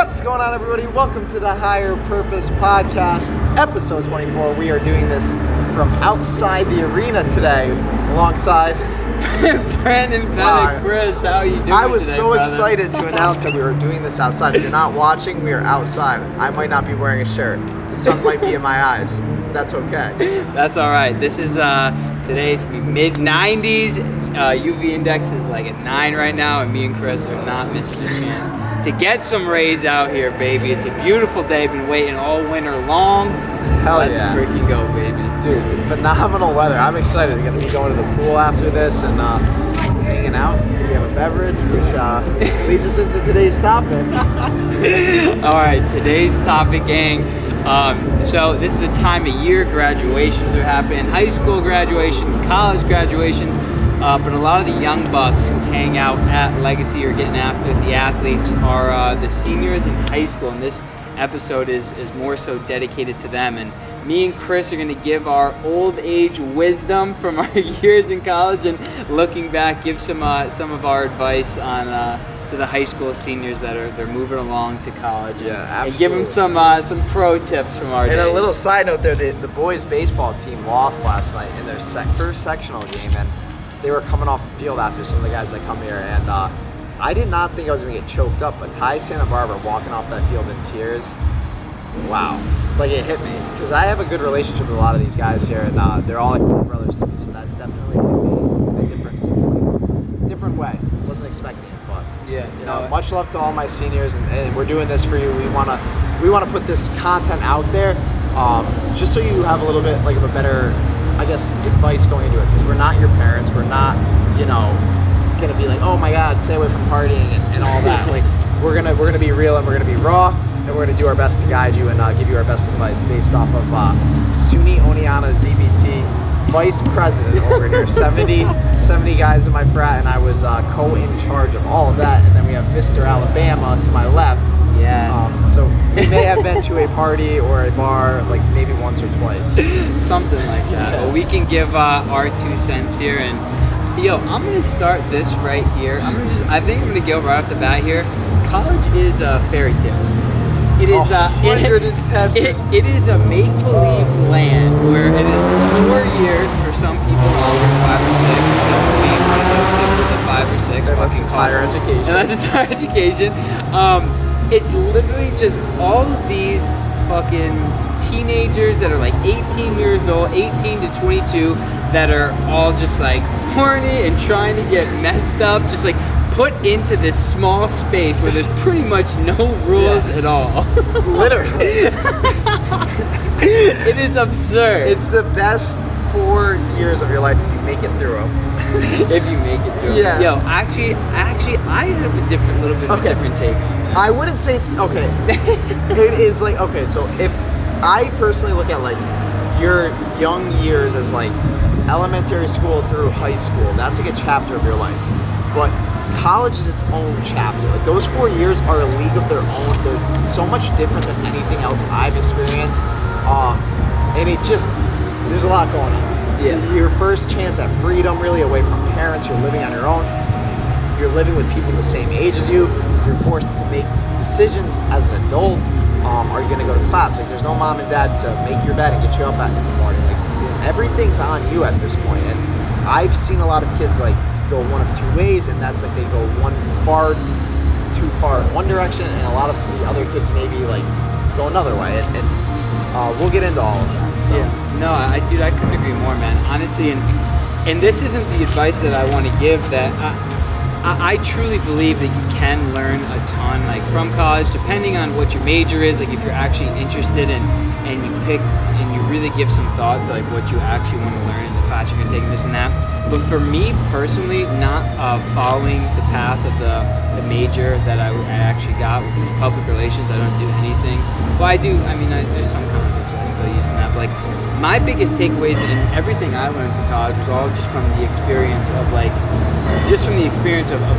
What's going on, everybody? Welcome to the Higher Purpose Podcast, episode 24. We are doing this from outside the arena today, alongside Brandon, Ben, and Chris. How are you doing? I was today, so brother? excited to announce that we were doing this outside. If you're not watching, we are outside. I might not be wearing a shirt. The sun might be in my eyes. That's okay. That's all right. This is today's mid-90s. UV index is like at 9 right now, and me and Chris are not missing a chance to get some rays out here, baby. It's a beautiful day. Been waiting all winter long. Let's freaking go, baby. Dude, phenomenal weather. I'm excited. We're going to be going to the pool after this and hanging out. We have a beverage, which leads us into today's topic. All right, today's topic, gang. So this is the time of year graduations are happening, high school graduations, college graduations, but a lot of the young bucks who hang out at Legacy or getting after the athletes are the seniors in high school, and this episode is more so dedicated to them. And me and Chris are going to give our old age wisdom from our years in college, and looking back, give some of our advice on to the high school seniors that they're moving along to college, and give them some pro tips from our days. And a little side note there, the boys baseball team lost last night in their first sectional game, and they were coming off the field after some of the guys that come here, and I did not think I was going to get choked up, but Ty Santa Barbara walking off that field in tears, wow, like it hit me, because I have a good relationship with a lot of these guys here, and they're all like brothers to me, so that definitely hit me in a different way. Wasn't expecting it, but you know, much love to all my seniors, and we're doing this for you. We want to put this content out there, just so you have a little bit like of a better, I guess, advice going into it, because we're not your parents. We're not, gonna be like, oh my God, stay away from partying and all that. Like we're gonna be real, and we're gonna be raw, and we're gonna do our best to guide you and give you our best advice based off of SUNY Oneonta ZBT vice president over here. 70 guys in my frat, and I was in charge of all of that. And then we have Mr. Alabama to my left. Yes. So we may have been to a party or a bar like maybe once or twice. Something like that. Yeah. Well, we can give our 2 cents here, and I'm gonna start this right here. I think I'm gonna go right off the bat here. College is a fairy tale. It is 110%. it is a make-believe land where it is 4 years for some people, longer, 5 or 6. Don't be one of those that with the 5 or 6. And that's entire education. And that's entire education. It's literally just all of these fucking teenagers that are like 18 years old, 18 to 22, that are all just like horny and trying to get messed up, just like put into this small space where there's pretty much no rules at all. Literally. It is absurd. It's the best 4 years of your life if you make it through them. If you make it through. Yeah. Yo, actually, I have a little bit of a different take on that. I wouldn't say it's okay. It is like, okay, so if I personally look at like your young years as like elementary school through high school, that's like a chapter of your life. But college is its own chapter. Like those 4 years are a league of their own. They're so much different than anything else I've experienced. And it just, there's a lot going on. Yeah. Your first chance at freedom, really, away from parents. You're living on your own. You're living with people the same age as you. You're forced to make decisions as an adult. Are you going to go to class? Like, there's no mom and dad to make your bed and get you up in the morning. Like, everything's on you at this point. And I've seen a lot of kids like go one of 2 ways, and that's like they go too far in one direction, and a lot of the other kids maybe like go another way. And we'll get into all of that. So. Yeah. No, I couldn't agree more, man. Honestly, and this isn't the advice that I want to give. That I truly believe that you can learn a ton, like from college, depending on what your major is. Like if you're actually interested in, and you pick and you really give some thought to like what you actually want to learn in the class you're gonna take, and this and that. But for me personally, not following the path of the major that I actually got, which was public relations. I don't do anything. Well, I do. I mean, there's some concepts I still use in that. But like my biggest takeaways in everything I learned from college was all just from the experience of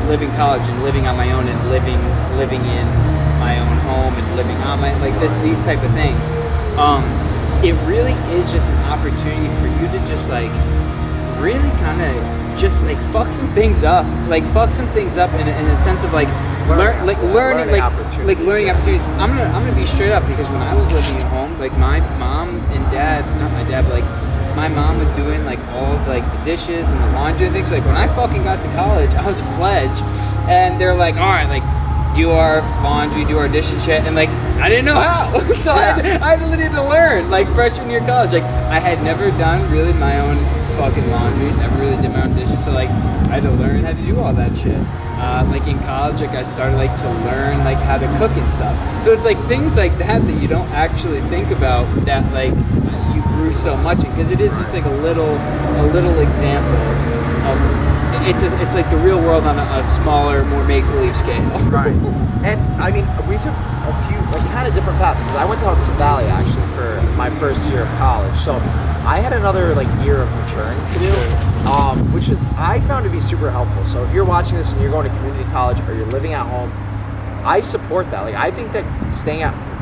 living college and living on my own and living in my own home and living on my these type of things. It really is just an opportunity for you to just like really kind of just like fuck some things up in a sense of like learning opportunities. opportunities. I'm gonna be straight up, because when I was living at home, like my mom and dad, not my dad, but like my mom was doing like all of, like the dishes and the laundry and things. Like when I fucking got to college, I was a pledge, and they're like, all right, like do our laundry, do our dish and shit, and like I didn't know how, so I literally had to learn like freshman year of college. Like I had never done really my own fucking laundry, never really did my own dishes, so like I had to learn how to do all that shit. Like in college, like I started like to learn like how to cook and stuff. So it's like things like that you don't actually think about, that like you grew so much in, because it is just like a little example of it's like the real world on a smaller, more make-believe scale. Right. And I mean, we took a few like kind of different paths, because I went to Hudson Valley actually for my first year of college. So I had another like year of maturing to do, which is I found to be super helpful. So if you're watching this and you're going to community college or you're living at home, I support that. Like I think that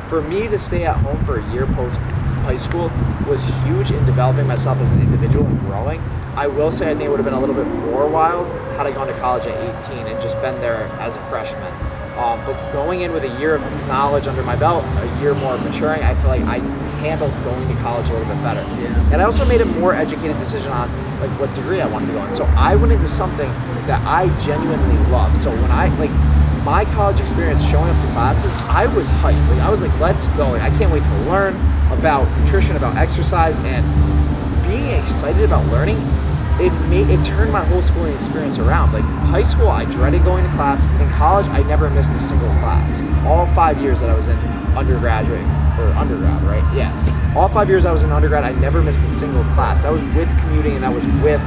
for me to stay at home for a year post high school was huge in developing myself as an individual and growing. I will say I think it would have been a little bit more wild had I gone to college at 18 and just been there as a freshman. But going in with a year of knowledge under my belt, a year more maturing, I feel like I handled going to college a little bit better. Yeah. And I also made a more educated decision on like what degree I wanted to go in. So I went into something that I genuinely love. So when I like my college experience showing up to classes, I was hyped. Like I was like, let's go. I can't wait to learn about nutrition, about exercise, and being excited about learning. It turned my whole schooling experience around. Like high school, I dreaded going to class. In college, I never missed a single class. All 5 years that I was in undergrad, right? Yeah. All 5 years I was in undergrad, I never missed a single class. That was with commuting, and that was with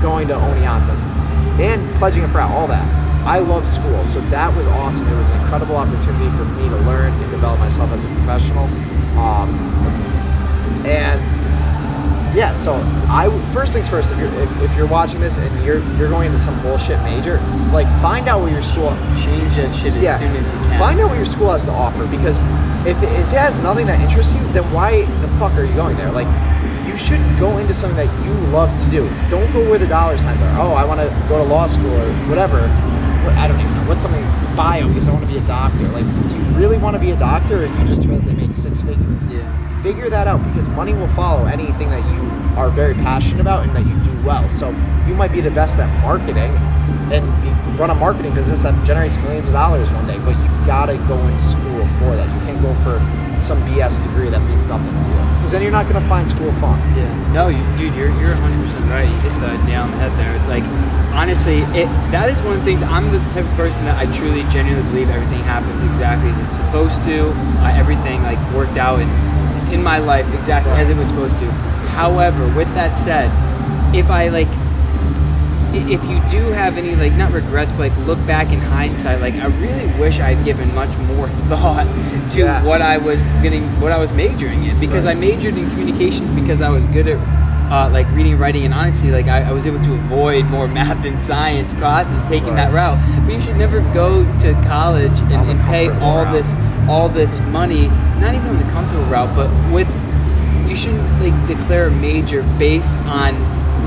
going to Oneonta and pledging a frat, all that. I love school, so that was awesome. It was an incredible opportunity for me to learn and develop myself as a professional. Yeah, so first things first. If you're watching this and you're going into some bullshit major, like find out what your school change that shit as soon as you can. Find out what your school has to offer, because if it has nothing that interests you, then why the fuck are you going there? Like you should go into something that you love to do. Don't go where the dollar signs are. Oh, I want to go to law school or whatever. I don't even know. What's something bio because I want to be a doctor. Like, do you really want to be a doctor, or you just hear that they make six figures? Yeah. Figure that out, because money will follow anything that you are very passionate about and that you do well. So you might be the best at marketing and run a marketing business that generates millions of dollars one day, but you gotta go into school for that. You can't go for some BS degree that means nothing to you, because then you're not gonna find school fun. Yeah. No, dude, you're 100% right. You hit the nail on the head there. It's like, honestly, that is one of the things. I'm the type of person that I truly, genuinely believe everything happens exactly as it's supposed to. Everything like worked out in my life exactly as it was supposed to. However, with that said, if you do have any like not regrets, but like look back in hindsight, like I really wish I'd given much more thought to what I was majoring in, because I majored in communications because I was good at like reading, writing, and honestly, like I was able to avoid more math and science classes taking that route. But you should never go to college and pay all this money, not even on the comfortable route, but you shouldn't like declare a major based on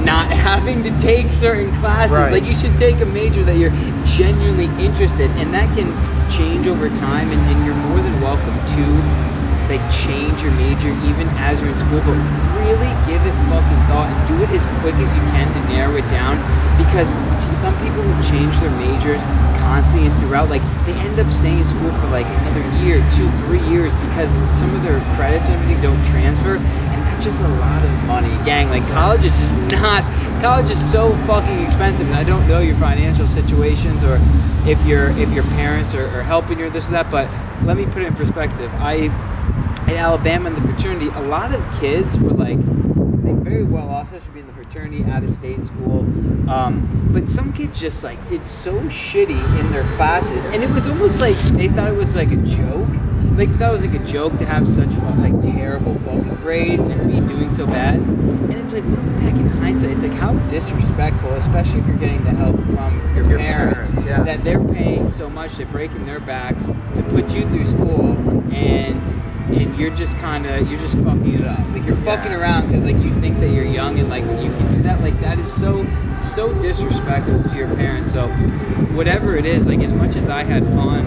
not having to take certain classes. Right. Like you should take a major that you're genuinely interested in, and that can change over time, and you're more than welcome to like change your major even as you're in school, but really give it fucking thought and do it as quick as you can to narrow it down, because some people who change their majors constantly and throughout, like they end up staying in school for like another year, 2-3 years, because some of their credits and everything don't transfer, and that's just a lot of money. Gang, like college is so fucking expensive, and I don't know your financial situations or if your parents are helping you or this or that, but let me put it in perspective. In Alabama, in the fraternity, a lot of kids were like, they very well off, especially being in the fraternity, out of state school. But some kids just like did so shitty in their classes, and it was almost like they thought it was like a joke. Like that was like a joke to have such like terrible fucking grades and be doing so bad. And it's like, looking back in hindsight, it's like how disrespectful, especially if you're getting the help from your parents, that they're paying so much, they're breaking their backs to put you through school, and and you're just fucking it up. Like you're fucking around because like you think that you're young and like you can do that. Like that is so disrespectful to your parents. So whatever it is, like as much as I had fun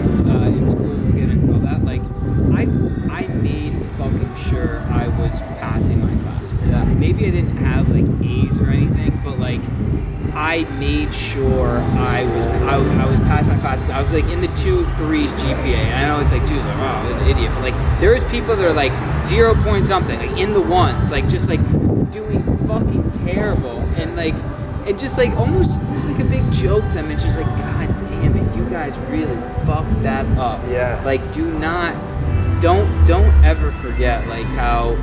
in school, we'll get into all that. Like I made fucking sure I was passing my classes. Yeah. Maybe I didn't have like A's or anything, but like I made sure I was passing my classes. I was like in the 2.3s GPA. And I know it's like 2's like, oh, an idiot. But like there is people that are like 0 point something, like in the ones, like just like doing fucking terrible and like and just like almost just like a big joke to them. It's just like, God damn it, you guys really fucked that up. Yeah. Like don't ever forget like how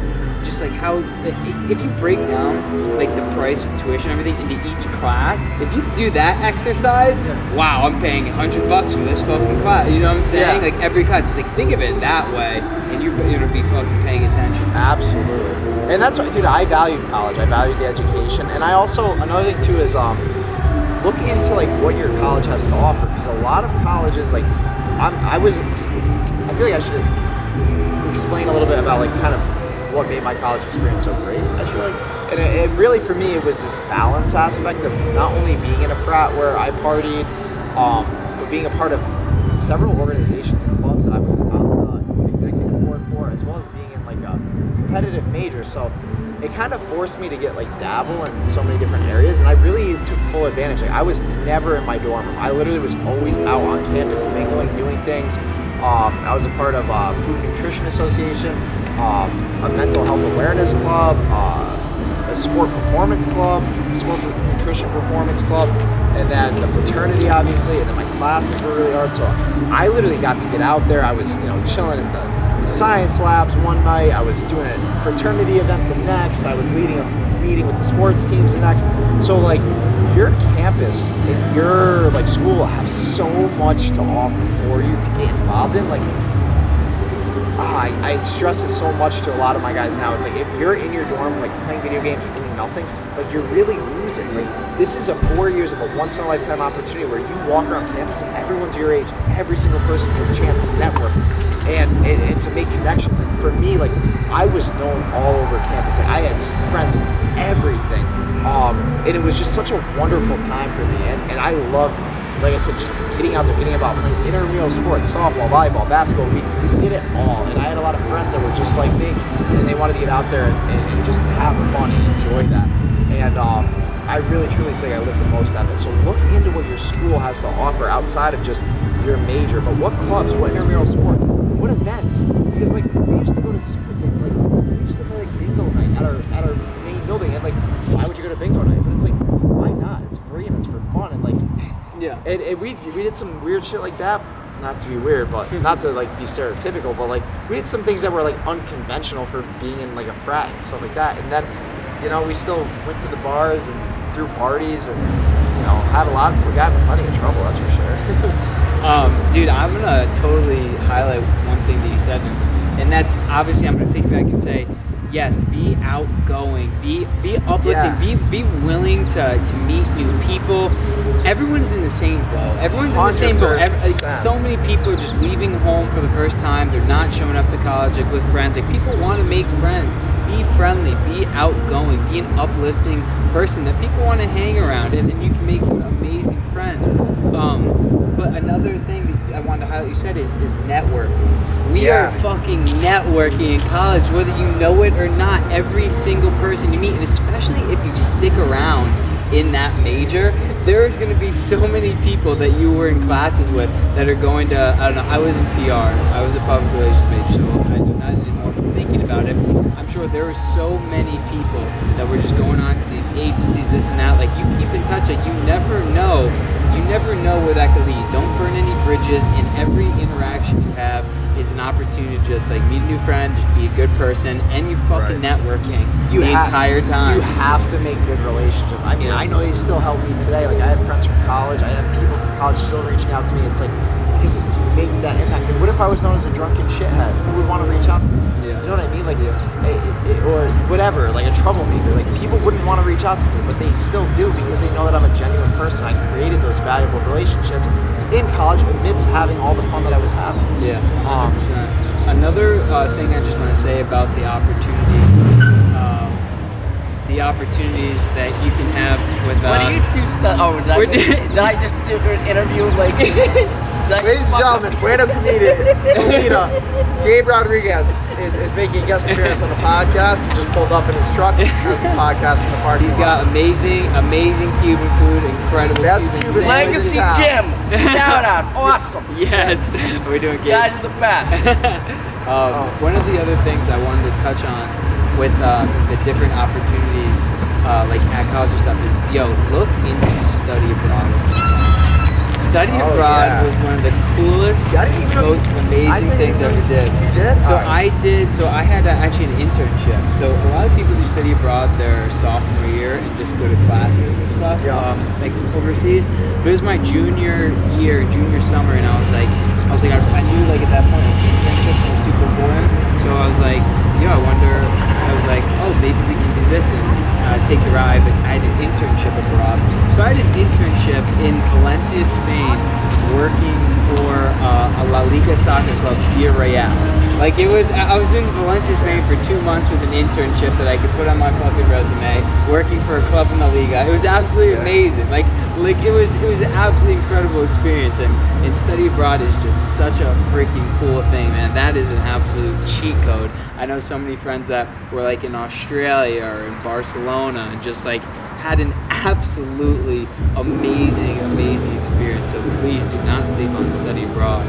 if you break down like the price of tuition and everything into each class, if you do that exercise, wow, I'm paying $100 for this fucking class. You know what I'm saying? Yeah. Like every class, it's like think of it that way, and you're gonna be fucking paying attention. Absolutely. And that's what, dude, I valued college. I valued the education. And I also, another thing too is looking into like what your college has to offer, because a lot of colleges, like I feel like I should explain a little bit about like kind of what made my college experience so great, I feel like. And it really, for me, it was this balance aspect of not only being in a frat where I partied, but being a part of several organizations and clubs that I was on the executive board for, as well as being in like a competitive major. So it kind of forced me to get like dabble in so many different areas, and I really took full advantage. Like I was never in my dorm room. I literally was always out on campus mingling, doing things. I was a part of Food Nutrition Association, a mental health awareness club, a sport performance club, sport nutrition performance club, and then the fraternity, obviously, and then my classes were really hard. So I literally got to get out there. I was, chilling in the science labs one night. I was doing a fraternity event the next. I was leading a meeting with the sports teams the next. So like your campus and your like school have so much to offer for you to get involved in. Like I stress it so much to a lot of my guys now. It's like if you're in your dorm like playing video games or doing nothing, like you're really losing. Like this is 4 years of a once in a lifetime opportunity where you walk around campus and everyone's your age. Every single person's a chance to network and to make connections. And for me, like I was known all over campus. Like I had friends in everything. And it was just such a wonderful time for me. And I loved, like I said, just getting out there, getting about playing intramural sports, softball, volleyball, basketball. We did it all. And I had a lot of friends that were just like me, and they wanted to get out there and just have fun and enjoy that. And I really, truly think I lived the most out of it. So look into what your school has to offer outside of just your major, but what clubs, what intramural sports, what events. Because like we used to go to stupid things, like we used to play like bingo night at our main building, and like why would you go to bingo night? But it's like, why not? It's free and it's for fun, and like yeah. And we did some weird shit like that. Not to be weird, but not to like be stereotypical, but like we did some things that were like unconventional for being in like a frat and stuff like that. And then, we still went to the bars and threw parties and had got in plenty of trouble, that's for sure. Dude, I'm gonna totally highlight one thing that you said, and that's obviously I'm gonna piggyback and say, yes, be outgoing, be uplifting, be willing to meet new people. Everyone's in the same boat. Everyone's in the same boat. So many people are just leaving home for the first time. They're not showing up to college like with friends. Like people want to make friends. Be friendly, be outgoing, be an uplifting person that people want to hang around, and you can make some amazing friends. But another thing that I wanted to highlight, you said, is network. We are fucking networking in college, whether you know it or not. Every single person you meet, and especially if you stick around in that major, there's going to be so many people that you were in classes with that are going to, I don't know, I was in PR, I was a public relations major, so I'm not anymore thinking about it. I'm sure there were so many people that were just going on to these agencies, this and that. Like, you keep in touch, like, you never know where that could lead. Don't burn any bridges, and every interaction you have is an opportunity to just like meet a new friend, just be a good person, and you fucking networking the entire time. You have to make good relationships. I mean, I know they still help me today. Like I have friends from college. I have people from college still reaching out to me. It's like, because you make that impact. And what if I was known as a drunken shithead? Who would want to reach out to me? Yeah. You know what I mean? Like, or whatever, like a troublemaker. Like people wouldn't want to reach out to me, but they still do because they know that I'm a genuine person. I created those valuable relationships in college amidst having all the fun that I was having. Yeah. Another thing I just want to say about the opportunities that you can have with. What do you do? Did I just do an interview like? Ladies and gentlemen, Bueno comedian Alina, Gabe Rodriguez is making a guest appearance on the podcast. He just pulled up in his truck as the podcast in the party. He's got amazing Cuban food, incredible Best Cuban Cuban sandwiches. Legacy Gym. Shout out. Awesome. Yes, we're doing good. Guys are the best. One of the other things I wanted to touch on with the different opportunities, like at college and stuff, is look into study abroad. Study abroad was one of the coolest, most amazing things I ever did. You did? So I did. So I had actually an internship. So a lot of people do study abroad their sophomore year and just go to classes and stuff, like overseas. But it was my junior summer, and I was like, I knew like at that point like internship was super boring. So I was like, I was like, oh, maybe we can do this and take the ride. But I had an internship abroad. So I had an internship in Valencia, Spain, working for a La Liga soccer club, Villarreal. Like I was in Valencia, Spain for 2 months with an internship that I could put on my fucking resume, working for a club in La Liga. It was absolutely amazing. Like it was an absolutely incredible experience, and study abroad is just such a freaking cool thing, man. That is an absolute cheat code. I know so many friends that were like in Australia or in Barcelona and just like had an absolutely amazing experience. So please do not sleep on study abroad.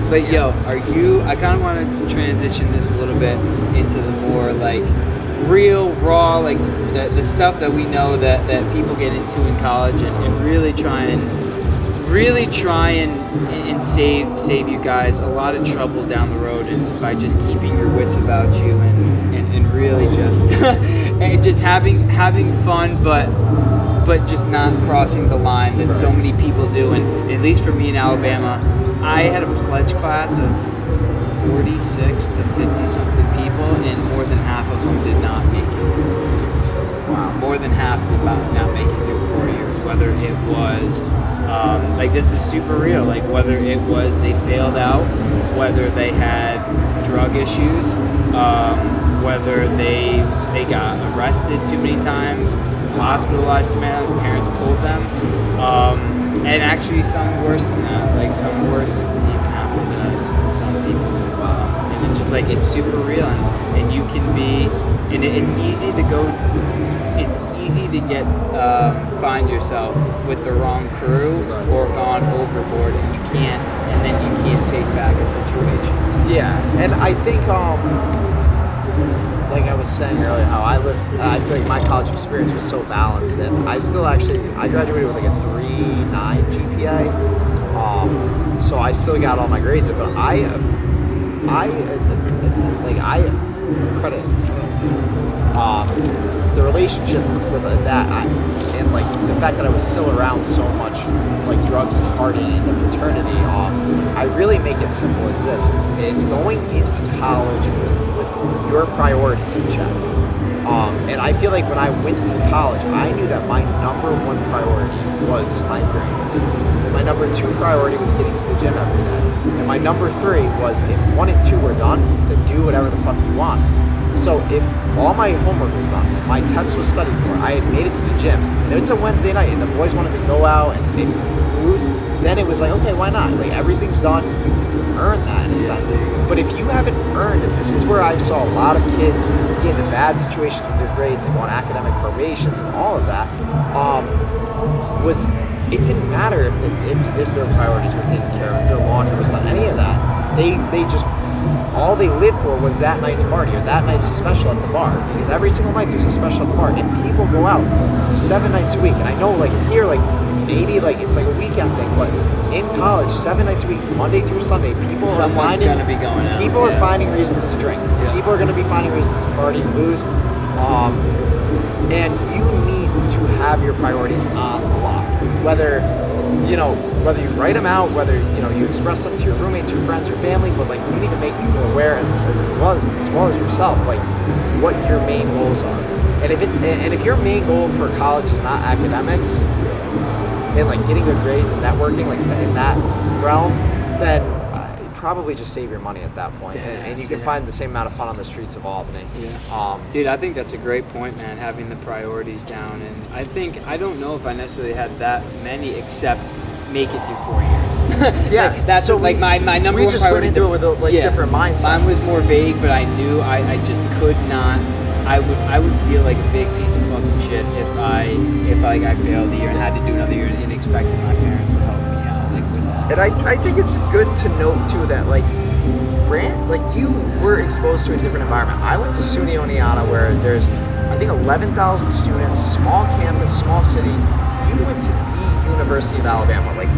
But I kind of wanted to transition this a little bit into the more like real, raw, like the stuff that we know that people get into in college, and really try and save you guys a lot of trouble down the road, and by just keeping your wits about you and really just and just having fun, but just not crossing the line that so many people do. And at least for me in Alabama, I had a pledge class of 46 to 50 something people, and more than half of them did not make it through 4 years. Wow. More than half did not make it through 4 years, whether it was like, this is super real, like whether it was they failed out, whether they had drug issues, whether they got arrested too many times, hospitalized too many times, parents pulled them, and actually some worse than that, like some worse even happened to some people. And it's just like, it's super real, and you can be, and it's easy to go, it's easy to get find yourself with the wrong crew or gone overboard, and then you can't take back a situation. Yeah, and I think like I was saying earlier, how I feel like my college experience was so balanced, and I graduated with like a 3.9 GPA, so I still got all my grades, but I credit the relationship with that, and like the fact that I was still around so much like drugs and partying and the fraternity. I really make it simple as this: is going into college with your priorities in check. And I feel like when I went to college, I knew that my number one priority was my grades. My number two priority was getting to the gym every day. And my number three was, if 1 and 2 were done, then do whatever the fuck you want. So if all my homework was done, my test was studied for, I had made it to the gym, and it's a Wednesday night, and the boys wanted to go out and maybe booze, then it was like, okay, why not? Like, everything's done, you've earned that in a sense. But if you haven't earned it, this is where I saw a lot of kids get into bad situations with their grades and go on academic probations and all of that, it didn't matter if their priorities were taken care of, if their laundry was done, any of that. They just, all they lived for was that night's party or that night's special at the bar, because every single night there's a special at the bar, and people go out 7 nights a week. And I know, like, here, like, maybe like it's like a weekend thing, but in college, 7 nights a week, Monday through Sunday, people are finding reasons to drink. Yeah. People are going to be finding reasons to party and booze, and you need to have your priorities on lock. Whether you write them out, whether you express them to your roommates, your friends, your family, but like, you need to make people aware, as well as yourself, like, what your main goals are. And if your main goal for college is not academics and like getting good grades and networking, like in that realm, then probably just save your money at that point, and you can Yeah. find the same amount of fun on the streets of Albany. Yeah. Dude, I think that's a great point, man, having the priorities down. And I don't know if I necessarily had that many, except make it through 4 years. Yeah, Like, that's so my number we one just priority. went into it with different mindsets. Mine was more vague, but I knew I just could not. I would feel like a big piece of fucking shit if I failed the year and had to do another year and expected my parents to help me out like with that. And I think it's good to note too that like Brant, like you were exposed to a different environment. I went to SUNY Oneonta where there's I think 11,000 students, small campus, small city. You went to the University of Alabama, like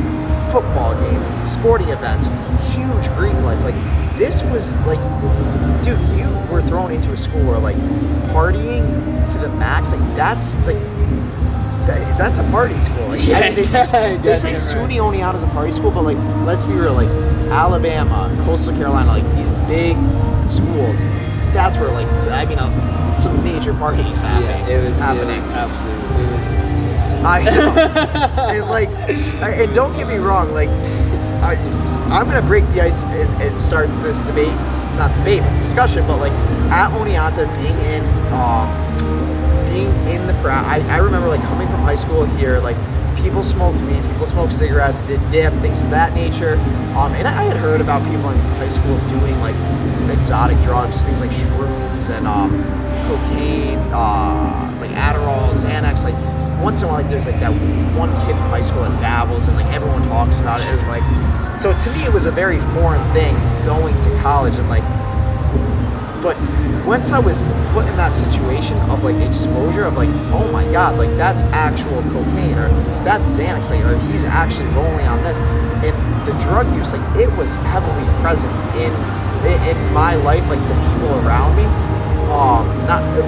football games, sporting events, huge Greek life. Like this was like, dude, you were thrown into a school where like partying to the max. Like that's a party school. Like, I mean, they say SUNY Oneonta is a party school, but like let's be real, like Alabama, Coastal Carolina, like these big schools. That's where like I mean some major parties happening. It was happening. Absolutely. It was. I know. And don't get me wrong, like I'm gonna break the ice and start this debate, not debate, but discussion. But like at Oneonta, being in the frat, I remember like coming from high school here, like people smoked weed, people smoked cigarettes, did dip, things of that nature. And I had heard about people in high school doing like exotic drugs, things like shrooms and cocaine, like Adderall, Xanax. Like once in a while, like there's like that one kid in high school that dabbles, and like everyone talks about it. It was like, so to me, it was a very foreign thing going to college, and like, but once I was put in that situation of like exposure of like, oh my god, like that's actual cocaine or that's Xanax, like, or he's actually rolling on this, and the drug use, like it was heavily present in my life, like the people around me,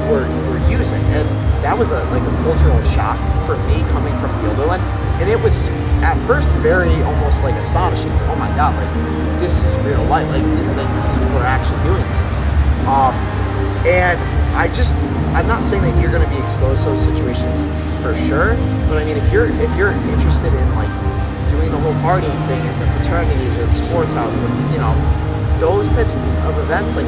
were using, and that was a cultural shock for me coming from Guilderland, and it was at first very almost like astonishing. Oh my god, like this is real life, like these people are actually doing this. And I'm not saying that you're going to be exposed to those situations for sure, but I mean, if you're interested in like doing the whole partying thing and the fraternities or the sports house, like, you know, those types of events, like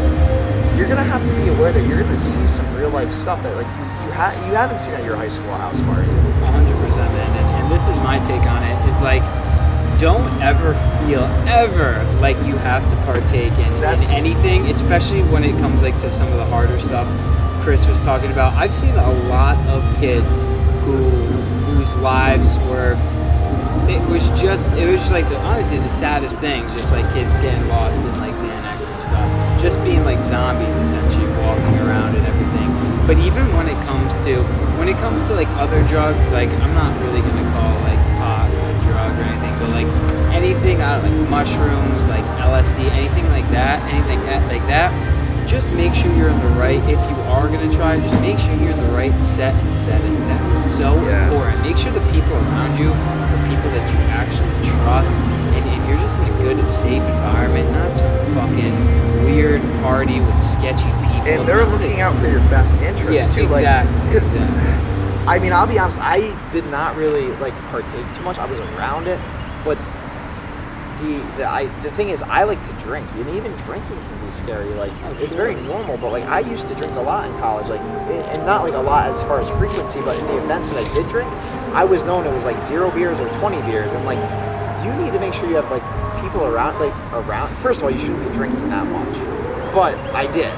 you're going to have to be aware that you're going to see some real life stuff that like you haven't seen at your high school house party. 100%, man. And this is my take on it. It's like, don't ever feel like you have to partake in anything, especially when it comes like to some of the harder stuff Chris was talking about. I've seen a lot of kids whose lives were, it was just like honestly the saddest things, just like kids getting lost in like Xanax and stuff, just being like zombies essentially walking around and everything. But even when it comes to like other drugs, like I'm not really gonna call like pot a drug or anything, but like anything like mushrooms, like LSD, anything like that, just make sure you're in the right, if you are gonna try, just make sure you're in the right set and setting. That's so important. Make sure the people around you are people that you actually trust, and you're just in a good and safe environment, not some fucking weird party with sketchy people. And they're looking out for your best interests too. Exactly. Like, because I mean, I'll be honest, I did not really like partake too much. I was around it, but the thing is, I like to drink, and even drinking can be scary. Like it's very normal, but like I used to drink a lot in college, like, and not like a lot as far as frequency, but in the events that I did drink, I was known it was like 0 beers or 20 beers, and like you need to make sure you have like people around. First of all, you shouldn't be drinking that much, but I did,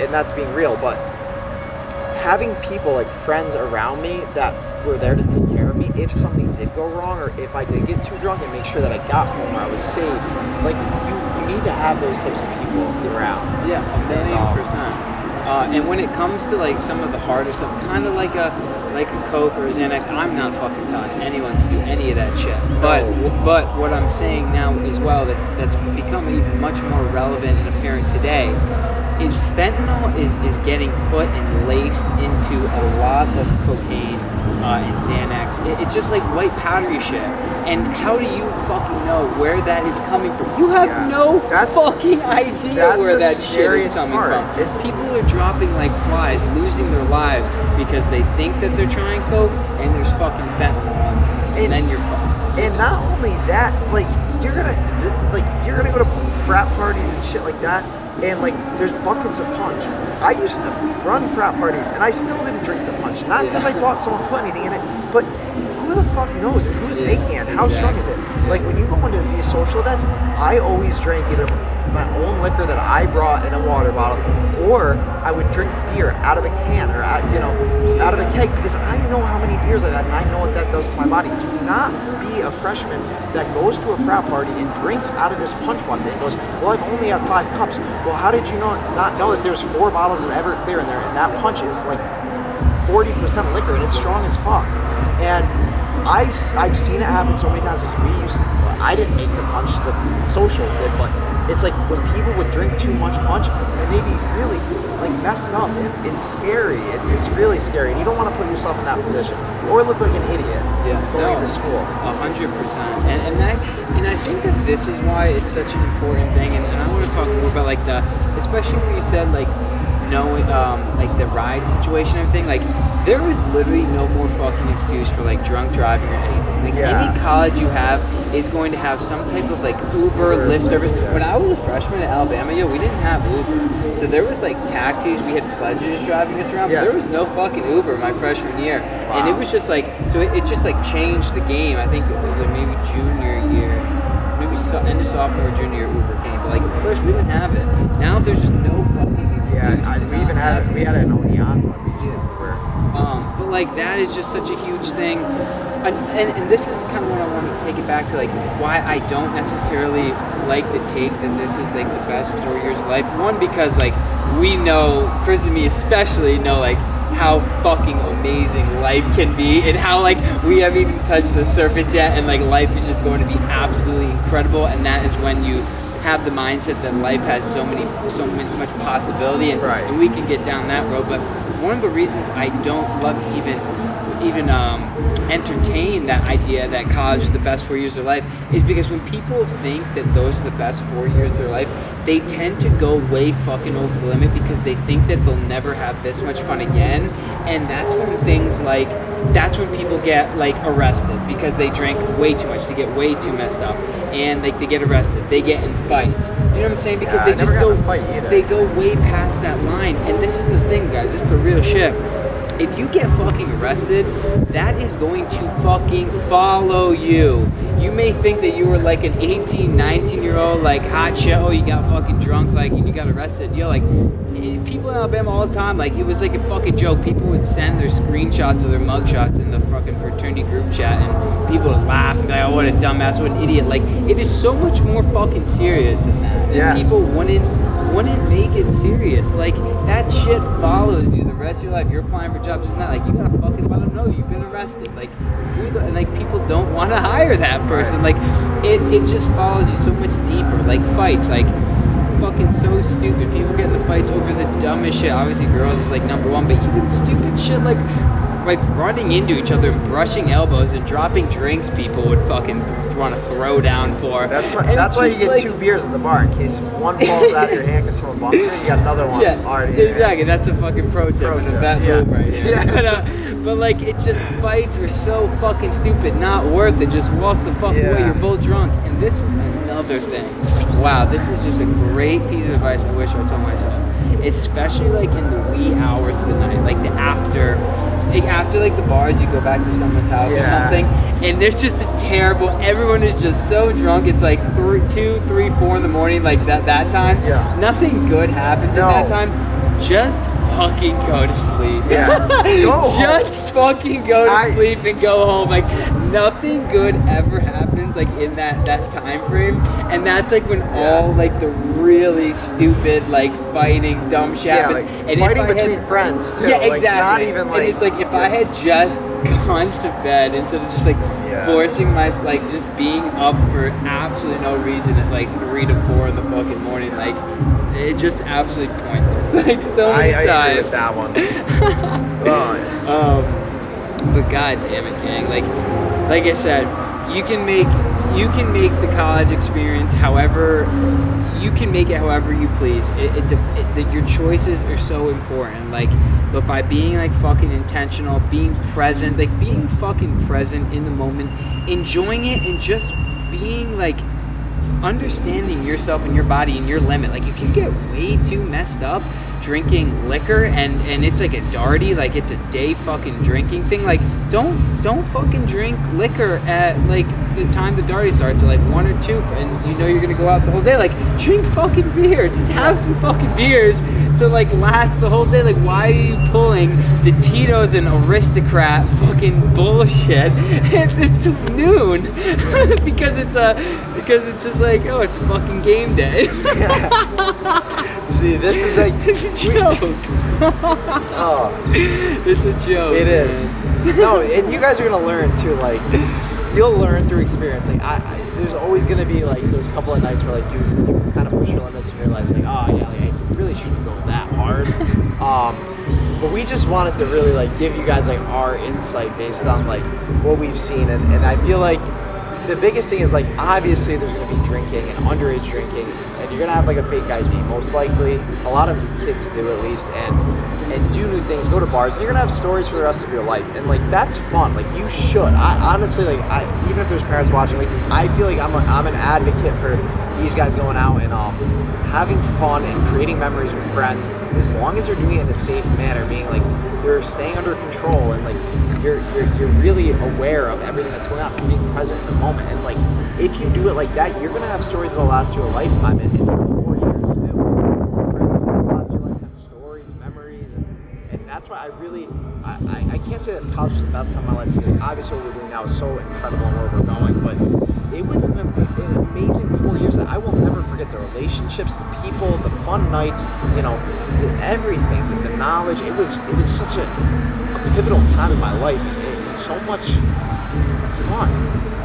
and that's being real. But having people like friends around me that were there to take care of me if something did go wrong, or if I did get too drunk, and make sure that I got home or I was safe. Like you need to have those types of people around. Yeah, 1,000,000%. And when it comes to like some of the harder stuff, kind of like a Coke or a Xanax, I'm not fucking telling anyone to do any of that shit. But what I'm saying now as well, that's become even much more relevant and apparent today, is fentanyl is getting put and laced into a lot of cocaine and Xanax. It's just like white powdery shit. And how do you fucking know where that is coming from? You have no fucking idea where that shit is coming from. People are dropping like flies, losing their lives because they think that they're trying coke and there's fucking fentanyl on there. And then you're fucked. And not only that, like, you're gonna go to frat parties and shit like that, and like there's buckets of punch. I used to run frat parties, and I still didn't drink the punch, not because I thought someone put anything in it, but who the fuck knows? And who's making it? How strong is it? Like when you go into these social events, I always drank either my own liquor that I brought in a water bottle, or I would drink beer out of a can or out of a keg, because I know how many beers I've had and I know what that does to my body. Do not be a freshman that goes to a frat party and drinks out of this punch bucket and goes, well, I've only had 5 cups. Well, how did you not know that there's 4 bottles of Everclear in there, and that punch is like 40% liquor and it's strong as fuck. And I've seen it happen so many times. I didn't make the punch, the socials did, but it's like when people would drink too much punch and they'd be really like messed up. It's scary. It's really scary, and you don't want to put yourself in that position or look like an idiot going to school. 100%. And I think that this is why it's such an important thing. And I want to talk more about like especially when you said like like the ride situation and everything, like there is literally no more fucking excuse for like drunk driving or anything. Like any college you have is going to have some type of like Uber, Lyft service. When I was a freshman at Alabama, we didn't have Uber. So there was like taxis, we had pledges driving us around, but there was no fucking Uber my freshman year. Wow. And it was just like, so it just like changed the game. I think it was like maybe junior year, maybe end of sophomore or junior year Uber came. But like at first we didn't have it. Now there's just no fucking excuse. We had an Oneonta. We used to Uber. But like that is just such a huge thing. And this is kind of what I want to take it back to, like why I don't necessarily like the take that this is like the best 4 years of life. One, because like we know, Chris and me especially know like how fucking amazing life can be, and how like we haven't even touched the surface yet, and like life is just going to be absolutely incredible. And that is when you have the mindset that life has so much possibility, and we can get down that road. But one of the reasons I don't love to even entertain that idea that college is the best 4 years of their life is because when people think that those are the best 4 years of their life, they tend to go way fucking over the limit because they think that they'll never have this much fun again. And that's when people get like arrested because they drank way too much, they get way too messed up, and like they get arrested, they get in fights. Do you know what I'm saying? Because they just go way past that line. And this is the thing, guys, this is the real shit. If you get fucking arrested, that is going to fucking follow you. You may think that you were like an 18, 19-year-old, like hot shit, oh, you got fucking drunk, like, and you got arrested. Like, people in Alabama all the time, like, it was like a fucking joke. People would send their screenshots of their mugshots in the fucking fraternity group chat, and people would laugh and be like, oh, what a dumbass, what an idiot. Like, it is so much more fucking serious than that. And people wouldn't make it serious. Like, that shit follows you the rest of your life. You're applying for jobs, it's not like you gotta fucking let them know you've been arrested. Like, and like people don't want to hire that person. Like, it just follows you so much deeper. Like fights, like fucking so stupid. People get in the fights over the dumbest shit. Obviously, girls is like number one, but even stupid shit like running into each other and brushing elbows and dropping drinks people would fucking want to throw down for. That's why you get like, 2 beers at the bar in case one falls out of your hand because someone bumps it. You got another one already. Exactly. That's a fucking pro tip and a vet move right here. But like, it just, fights are so fucking stupid, not worth it. Just walk the fuck away. You're both drunk. And this is another thing. Wow, this is just a great piece of advice I wish I told myself. Especially like in the wee hours of the night, like the after like the bars, you go back to someone's house or something, and there's just a terrible, everyone is just so drunk, it's like 2, 3, 4 in the morning, like that time. Nothing good happens at that time. Just fucking go to sleep. Just fucking go to sleep and go home. Like, nothing good ever happens like in that time frame. And that's like when all like the really stupid like fighting dumb shit happens. Like, and fighting between friends too. Yeah, like, exactly. Not even like, and it's like if I had just gone to bed instead of just like forcing like just being up for absolutely no reason at like 3 to 4 in the fucking morning, like it's just absolutely pointless. Like so many times. I agree with that one. But god damn it, gang. Like I said, you can make the college experience however you can make it however you please. Your choices are so important. Like, but by being like fucking intentional, being present, like being fucking present in the moment, enjoying it, and just being like understanding yourself and your body and your limit. Like, if you get way too messed up drinking liquor and it's like a darty, like it's a day fucking drinking thing, like don't fucking drink liquor at like the time the darty starts at like 1 or 2 and you know you're gonna go out the whole day. Like, drink fucking beers, just have some fucking beers to like last the whole day. Like, why are you pulling the Tito's and Aristocrat fucking bullshit at noon? because it's just like, oh, it's a fucking game day. See, this is like It's a joke. oh, It's a joke. it is. No, and you guys are gonna learn too. Like, you'll learn through experience. Like, there's always gonna be like those couple of nights where like you kind of push your limits and realize like, oh yeah, like, I really shouldn't go that hard. But we just wanted to really like give you guys like our insight based on like what we've seen, and I feel like the biggest thing is like obviously there's gonna be drinking and underage drinking, and you're gonna have like a fake ID most likely. A lot of kids do at least, and do new things, go to bars, and you're gonna have stories for the rest of your life, and like that's fun. Like, you should. I honestly, like, even if there's parents watching, like, I feel like I'm an advocate for these guys going out and having fun and creating memories with friends, as long as you're doing it in a safe manner, meaning like you're staying under control and like you're really aware of everything that's going on and being present in the moment. And like, if you do it like that, you're gonna have stories that'll last you a lifetime, and 4 years too. Friends that'll last you a lifetime, stories, memories, and that's why I can't say that college was the best time of my life, because obviously what we're doing now is so incredible and where we're going, but it was an amazing 4 years that I will never forget. The relationships, the people, the fun nights, you know, everything, the knowledge. It was such a pivotal time in my life, and so much fun,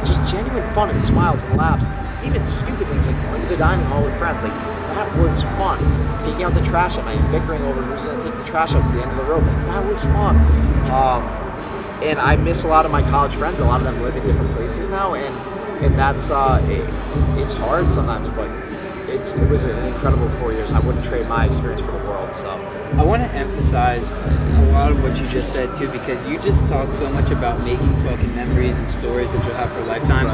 just genuine fun and smiles and laughs, even stupid things like going to the dining hall with friends. Like, that was fun. Taking out the trash at night and bickering over who's going to take the trash out to the end of the road. Like, that was fun. And I miss a lot of my college friends. A lot of them live in different places now, and that's it's hard sometimes, but it was an incredible 4 years. I wouldn't trade my experience for the world. So I want to emphasize a lot of what you just said too, because you just talked so much about making fucking memories and stories that you'll have for a lifetime.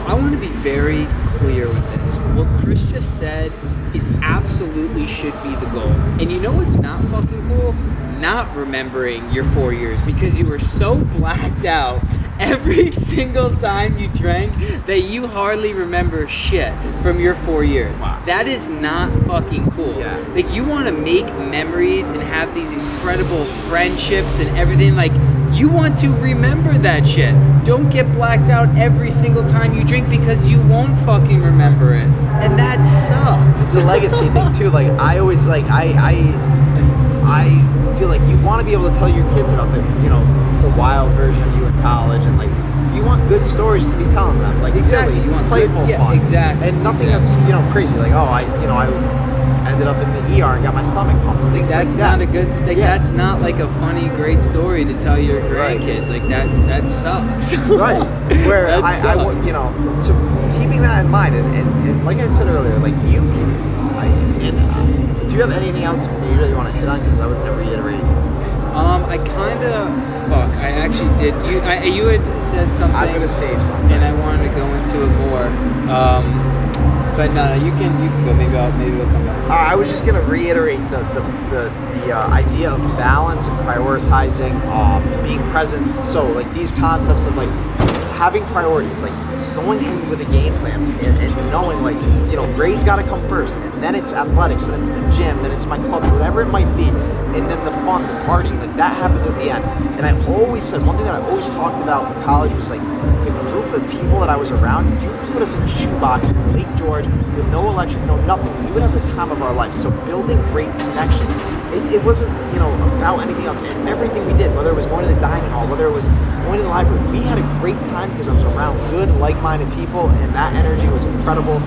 I want to be very clear with this. What Chris just said is absolutely should be the goal. And you know what's not fucking cool? Not remembering your 4 years, because you were so blacked out every single time you drank that you hardly remember shit from your 4 years. Wow. That is not fucking cool. Yeah. Like, you want to make memories and have these incredible friendships and everything. Like, you want to remember that shit. Don't get blacked out every single time you drink, because you won't fucking remember it. And that sucks. it's a legacy thing too. Like, I always like I feel like you want to be able to tell your kids about the wild version of you in college, and like you want good stories to be telling them, like Exactly. silly, You want playful good- yeah, fun, exactly, and nothing exactly. that's crazy. Like, oh, I ended up in the ER and got my stomach pumped. Things That's like not that. a good. Like, Yeah. That's not like a funny, great story to tell your Right. grandkids. Like, that sucks. Right. Where That I sucks. so keeping that in mind, and like I said earlier, like you can, do you have anything else major you want to hit on? Because I was going to reiterate. I kind of I actually did. You had said something. I'm going to save something. and I wanted to go into it more. But no, you can go. Maybe we'll come back. I was just going to reiterate the idea of balance and prioritizing, being present. So like these concepts of like having priorities, like going in with a game plan and knowing like, grades got to come first, and then it's athletics, and it's the gym, then it's my clubs, whatever it might be, and then the fun, the partying, like that happens at the end. And I always said, one thing that I always talked about in college was like the group of people that I was around. You could put us in a shoebox in Lake George with no electric, no nothing. We would have the time of our life. So building great connections. It wasn't, about anything else. And everything we did, whether it was going to the dining hall, whether it was going to the library, we had a great time because I was around good, like-minded people, and that energy was incredible.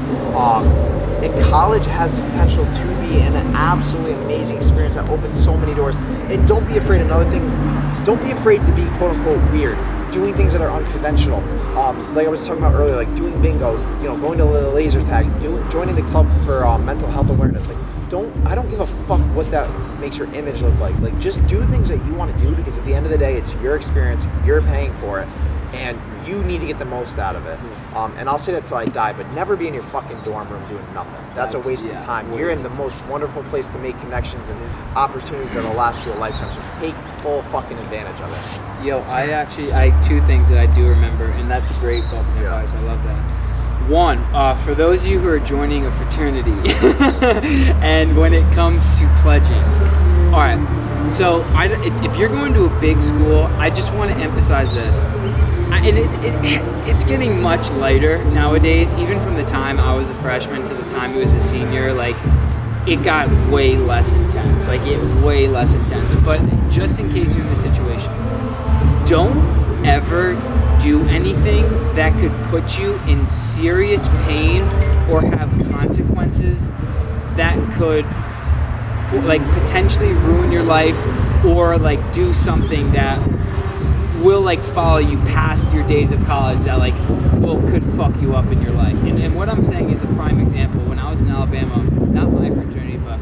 And college has the potential to be an absolutely amazing experience that opens so many doors. And don't be afraid. Another thing, don't be afraid to be quote-unquote weird. Doing things that are unconventional. Like I was talking about earlier, like doing bingo, going to the laser tag, joining the club for mental health awareness. Like, I don't give a fuck what that makes your image look like. Like, just do things that you want to do, because at the end of the day, it's your experience, you're paying for it, and you need to get the most out of it. And I'll say that till I die, but never be in your fucking dorm room doing nothing. That's a waste of time. You're in the most wonderful place to make connections and opportunities that will last you a lifetime. So take full fucking advantage of it. Yo, I two things that I do remember, and that's great fucking advice. I love that. One, for those of you who are joining a fraternity, and when it comes to pledging, all right. So if you're going to a big school, I just want to emphasize this, and it's getting much lighter nowadays. Even from the time I was a freshman to the time I was a senior, like it got way less intense. Way less intense. But just in case you're in this situation, don't ever do anything that could put you in serious pain or have consequences that could potentially ruin your life, or do something that will follow you past your days of college that could fuck you up in your life. And what I'm saying is a prime example. When I was in Alabama, not my fraternity, but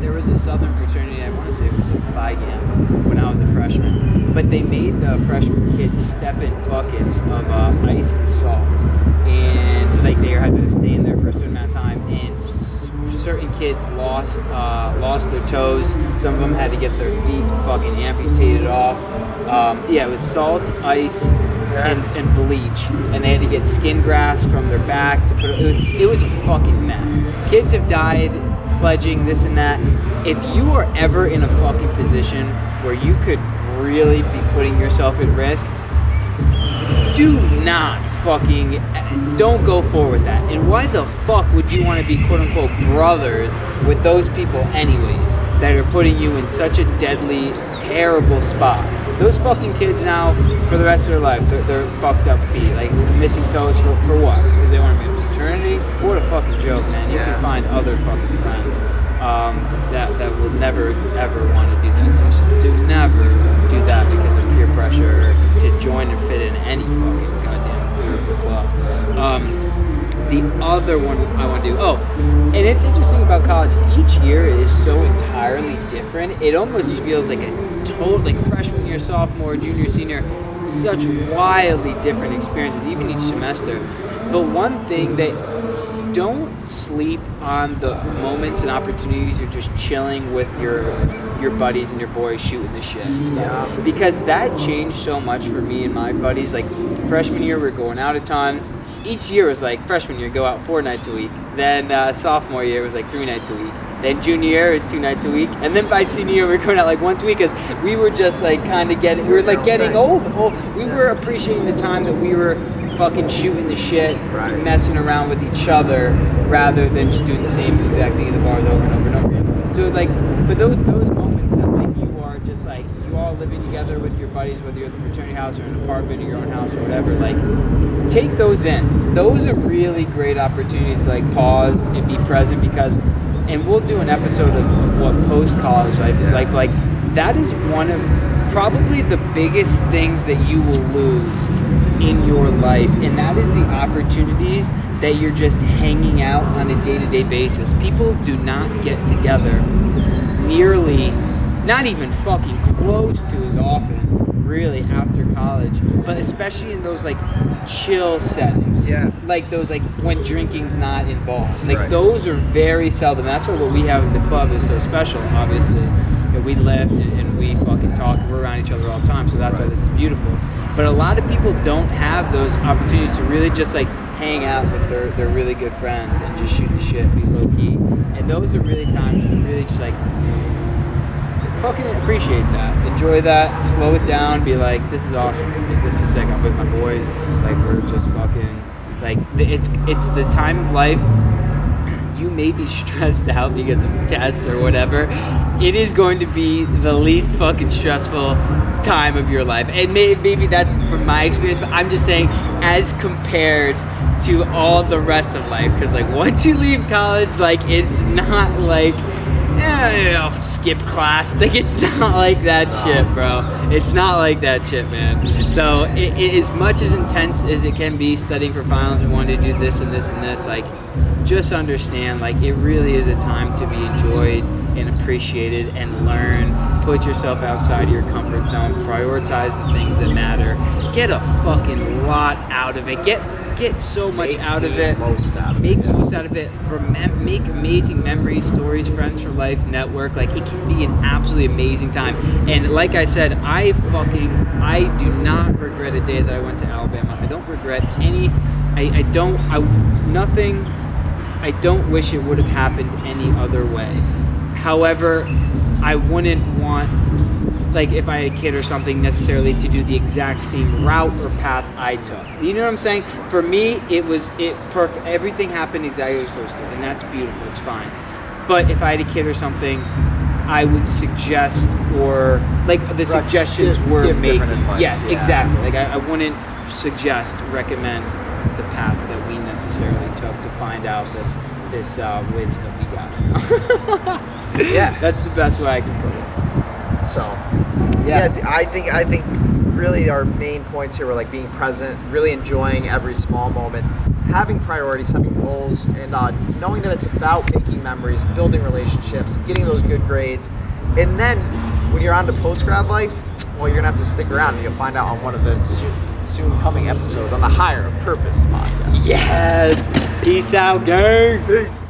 there was a southern fraternity, I want to say it was Phi Gamma, when I was a freshman. But they made the freshman kids step in buckets of ice and salt, and they had to stay in there for a certain amount of time. And certain kids lost their toes. Some of them had to get their feet fucking amputated off. It was salt, ice, and bleach, and they had to get skin grafts from their back to put it was a fucking mess. Kids have died pledging this and that. If you are ever in a fucking position where you could really be putting yourself at risk, do not don't go forward with that. And why the fuck would you want to be quote unquote brothers with those people anyways that are putting you in such a deadly, terrible spot? Those fucking kids now, for the rest of their life, they're fucked up feet, missing toes for what? Because they want to be in a fraternity? What a fucking joke, man. You can find other fucking friends that will never ever want to do that to you. So do never do that because of peer pressure to join and fit in any fucking goddamn club. The other one I want to do, and it's interesting about college, each year is so entirely different. It almost feels like a total, freshman year, sophomore, junior, senior, such wildly different experiences, even each semester. But one thing that, don't sleep on the moments and opportunities you're just chilling with your buddies and your boys shooting the shit and stuff. Because that changed so much for me and my buddies. Freshman year, we were going out a ton. Each year was freshman year, go out 4 nights a week. Then sophomore year was 3 nights a week. Then junior year was 2 nights a week. And then by senior year, we were going out once a week because we were just getting old. We were appreciating the time that we were fucking shooting the shit, messing around with each other, rather than just doing the same exact thing in the bars over and over and over again. So but those moments that you are just you all living together with your buddies, whether you're at the fraternity house or an apartment or your own house or whatever, take those in. Those are really great opportunities to pause and be present, because, and we'll do an episode of what post-college life is like, but that is one of probably the biggest things that you will lose in your life, and that is the opportunities that you're just hanging out on a day-to-day basis. People do not get together nearly, not even fucking close to as often, really, after college, but especially in those chill settings. Those when drinking's not involved. Those are very seldom. That's what we have at the club is so special, obviously. We lift and we fucking talk. We're around each other all the time, so that's why this is beautiful. But a lot of people don't have those opportunities to really just hang out with their really good friends and just shoot the shit, be low key. And those are really times to really just fucking appreciate that, enjoy that, slow it down, be this is awesome, this is sick. I'm with my boys, we're just fucking it's the time of life. You may be stressed out because of tests or whatever. It is going to be the least fucking stressful time of your life. And maybe that's from my experience, but I'm just saying as compared to all the rest of life. Because once you leave college, it's not I'll skip class. It's not like that shit, bro. It's not like that shit, man. So it as much as intense as it can be studying for finals and wanting to do this and this and this, just understand, it really is a time to be enjoyed and appreciated and learn put yourself outside your comfort zone, prioritize the things that matter, get a fucking lot out of it, get so much out of it, make the most out of it, make amazing memories, stories, friends for life, network. Like, it can be an absolutely amazing time. And like I said, I do not regret a day that I went to Alabama. I don't regret any, I don't wish it would have happened any other way. However, I wouldn't want, like, if I had a kid or something, necessarily to do the exact same route or path I took. You know what I'm saying? For me, it perfect. Everything happened exactly as it was supposed to, and that's beautiful. It's fine. But if I had a kid or something, I would suggest, or like the suggestions were making. Yes, yeah. exactly. Like I wouldn't recommend the path that we necessarily took to find out this wisdom we got. Yeah, That's the best way I can put it. So, yeah, I think really our main points here were like being present, really enjoying every small moment, having priorities, having goals, and knowing that it's about making memories, building relationships, getting those good grades, and then when you're on to post-grad life, well, you're gonna have to stick around, and you'll find out on one of the soon coming episodes on the Higher Purpose podcast. Yes. Peace out, gang. Peace.